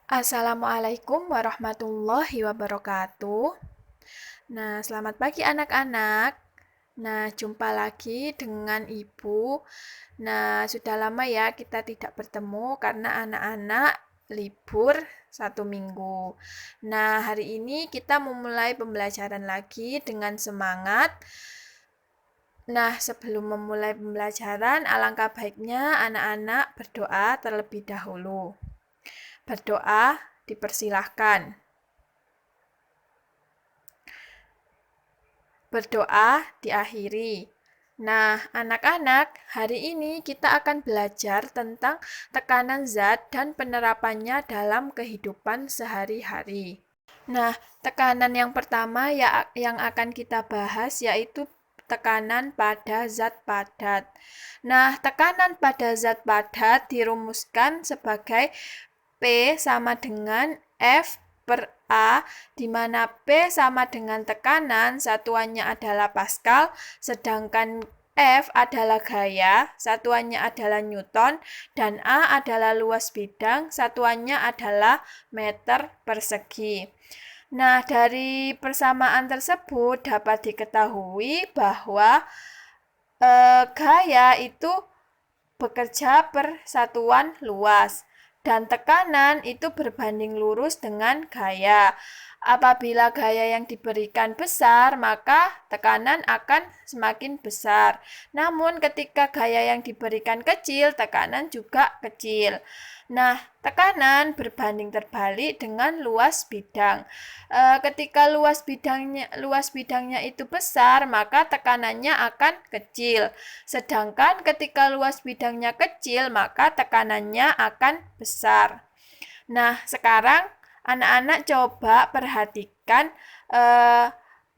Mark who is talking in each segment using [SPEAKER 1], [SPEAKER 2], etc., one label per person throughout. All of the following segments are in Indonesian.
[SPEAKER 1] Assalamualaikum warahmatullahi wabarakatuh. Nah, selamat pagi anak-anak. Nah, jumpa lagi dengan Ibu. Nah, sudah lama ya kita tidak bertemu karena anak-anak libur 1 minggu. Nah, hari ini kita memulai pembelajaran lagi dengan semangat. Nah, sebelum memulai pembelajaran, alangkah baiknya anak-anak berdoa terlebih dahulu. Berdoa dipersilahkan. Berdoa diakhiri. Nah, anak-anak, hari ini kita akan belajar tentang tekanan zat dan penerapannya dalam kehidupan sehari-hari. Nah, tekanan yang pertama yang akan kita bahas yaitu tekanan pada zat padat. Nah, tekanan pada zat padat dirumuskan sebagai P sama dengan F per A, di mana P sama dengan tekanan, satuannya adalah Pascal, sedangkan F adalah gaya, satuannya adalah Newton, dan A adalah luas bidang, satuannya adalah meter persegi. Nah, dari persamaan tersebut dapat diketahui bahwa gaya itu bekerja per satuan luas dan tekanan itu berbanding lurus dengan gaya. Apabila gaya yang diberikan besar, maka tekanan akan semakin besar. Namun ketika gaya yang diberikan kecil, tekanan juga kecil. Nah, tekanan berbanding terbalik dengan luas bidang. Ketika luas bidangnya itu besar, maka tekanannya akan kecil. Sedangkan ketika luas bidangnya kecil, maka tekanannya akan besar. Nah, sekarang anak-anak coba perhatikan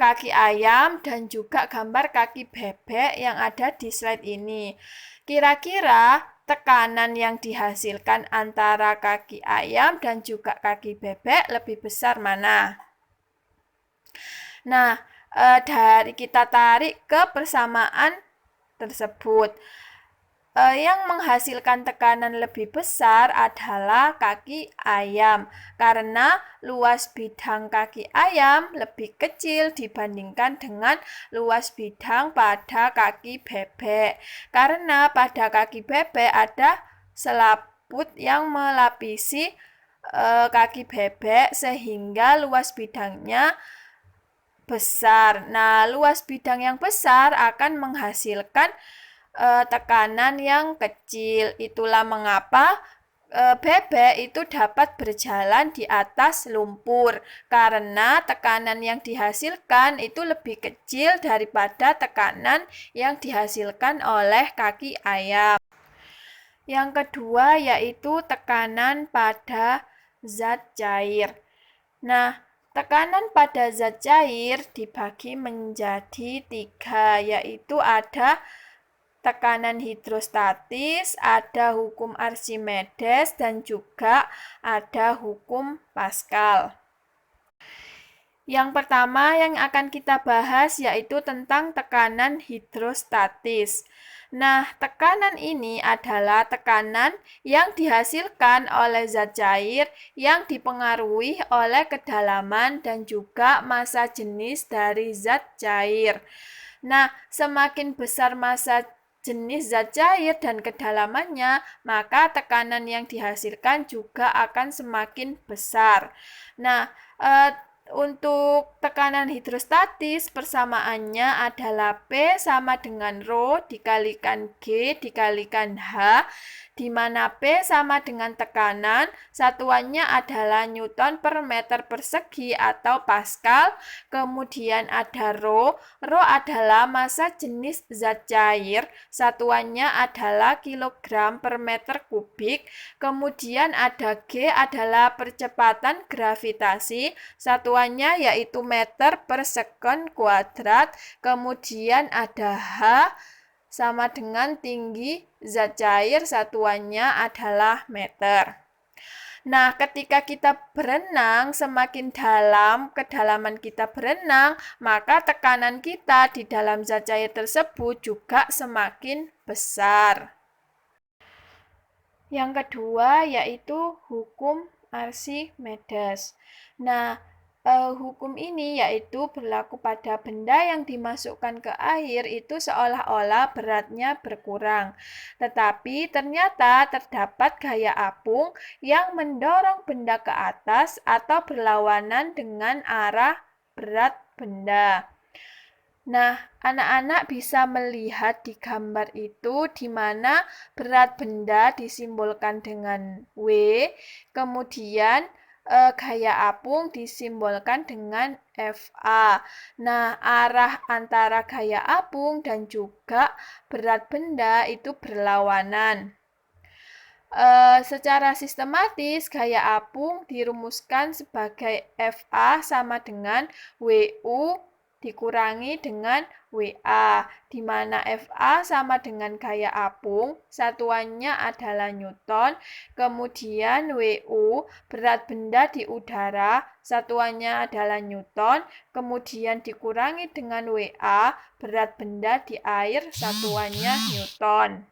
[SPEAKER 1] kaki ayam dan juga gambar kaki bebek yang ada di slide ini. Kira-kira tekanan yang dihasilkan antara kaki ayam dan juga kaki bebek lebih besar mana? Nah, dari kita tarik ke persamaan tersebut. Yang menghasilkan tekanan lebih besar adalah kaki ayam, karena luas bidang kaki ayam lebih kecil dibandingkan dengan luas bidang pada kaki bebek. Karena pada kaki bebek ada selaput yang melapisi kaki bebek sehingga luas bidangnya besar. Nah, luas bidang yang besar akan menghasilkan tekanan yang kecil. Itulah mengapa bebek itu dapat berjalan di atas lumpur karena tekanan yang dihasilkan itu lebih kecil daripada tekanan yang dihasilkan oleh kaki ayam. Yang kedua yaitu tekanan pada zat cair. Nah, tekanan pada zat cair dibagi menjadi 3, yaitu ada tekanan hidrostatis, ada hukum Archimedes, dan juga ada hukum Pascal. Yang pertama yang akan kita bahas yaitu tentang tekanan hidrostatis. Nah, tekanan ini adalah tekanan yang dihasilkan oleh zat cair yang dipengaruhi oleh kedalaman dan juga massa jenis dari zat cair. Nah, semakin besar massa jenis zat cair dan kedalamannya, maka tekanan yang dihasilkan juga akan semakin besar. Nah, untuk tekanan hidrostatis persamaannya adalah P sama dengan Rho dikalikan G dikalikan H, di mana P sama dengan tekanan, satuannya adalah Newton per meter persegi atau Pascal, kemudian ada Rho, Rho adalah massa jenis zat cair, satuannya adalah kilogram per meter kubik, kemudian ada G adalah percepatan gravitasi, satuannya yaitu meter per second kuadrat, kemudian ada H sama dengan tinggi zat cair, satuannya adalah meter. Nah, ketika kita berenang, semakin dalam kedalaman kita berenang, maka tekanan kita di dalam zat cair tersebut juga semakin besar. Yang kedua yaitu hukum Archimedes. Nah, hukum ini yaitu berlaku pada benda yang dimasukkan ke air itu seolah-olah beratnya berkurang. Tetapi ternyata terdapat gaya apung yang mendorong benda ke atas atau berlawanan dengan arah berat benda. Nah, anak-anak bisa melihat di gambar itu di mana berat benda disimbolkan dengan W, kemudian gaya apung disimbolkan dengan FA. Nah, arah antara gaya apung dan juga berat benda itu berlawanan. Secara sistematis, gaya apung dirumuskan sebagai FA sama dengan WU dikurangi dengan WA, di mana FA sama dengan gaya apung, satuannya adalah Newton, kemudian WU, berat benda di udara, satuannya adalah Newton, kemudian dikurangi dengan WA, berat benda di air, satuannya Newton.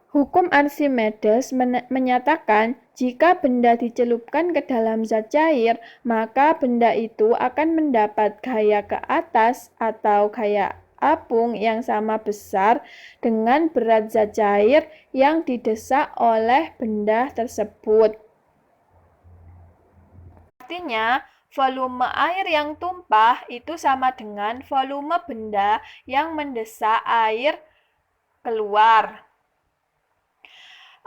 [SPEAKER 1] Hukum Archimedes menyatakan jika benda dicelupkan ke dalam zat cair, maka benda itu akan mendapat gaya ke atas atau gaya apung yang sama besar dengan berat zat cair yang didesak oleh benda tersebut. Artinya, volume air yang tumpah itu sama dengan volume benda yang mendesak air keluar.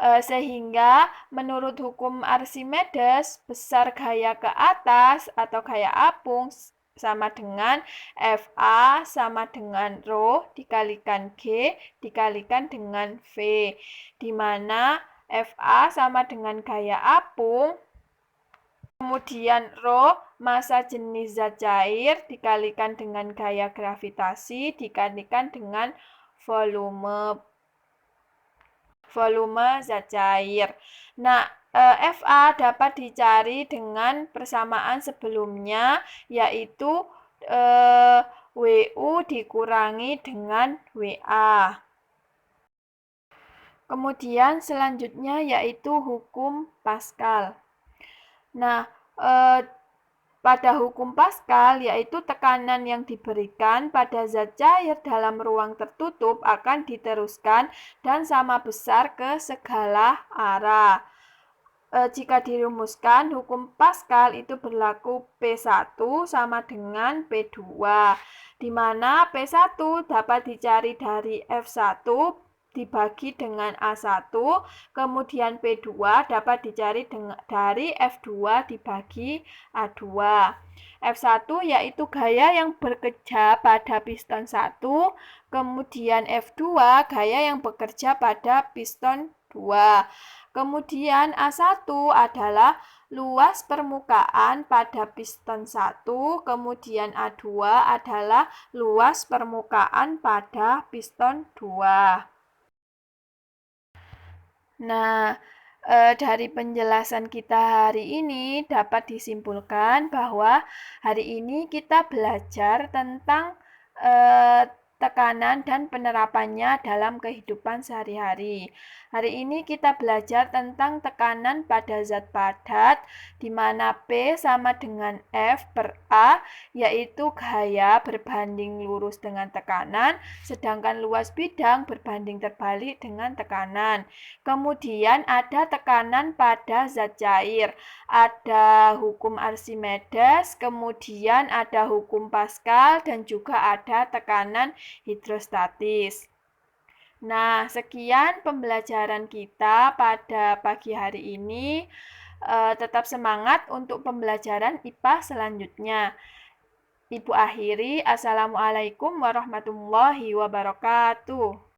[SPEAKER 1] Sehingga menurut hukum Archimedes, besar gaya ke atas atau gaya apung sama dengan FA sama dengan Rho dikalikan G dikalikan dengan V, di mana FA sama dengan gaya apung, kemudian Rho massa jenis zat cair dikalikan dengan gaya gravitasi dikalikan dengan volume zat cair. Nah, FA dapat dicari dengan persamaan sebelumnya, yaitu WU dikurangi dengan WA. Kemudian selanjutnya yaitu hukum Pascal. Nah, pada hukum Pascal, yaitu tekanan yang diberikan pada zat cair dalam ruang tertutup akan diteruskan dan sama besar ke segala arah. Jika dirumuskan, hukum Pascal itu berlaku P1 sama dengan P2, di mana P1 dapat dicari dari F1 dibagi dengan A1, kemudian P2 dapat dicari dari F2 dibagi A2. F1 yaitu gaya yang bekerja pada piston 1, kemudian F2 gaya yang bekerja pada piston 2. Kemudian A1 adalah luas permukaan pada piston 1, kemudian A2 adalah luas permukaan pada piston 2. Nah, dari penjelasan kita hari ini dapat disimpulkan bahwa hari ini kita belajar tentang tekanan dan penerapannya dalam kehidupan sehari-hari. Hari ini kita belajar tentang tekanan pada zat padat, di mana P sama dengan F per A, yaitu gaya berbanding lurus dengan tekanan, sedangkan luas bidang berbanding terbalik dengan tekanan. Kemudian ada tekanan pada zat cair, ada hukum Archimedes, kemudian ada hukum Pascal, dan juga ada tekanan hidrostatis. Nah, sekian pembelajaran kita pada pagi hari ini. Tetap semangat untuk pembelajaran IPA selanjutnya. Ibu akhiri, Assalamualaikum warahmatullahi wabarakatuh.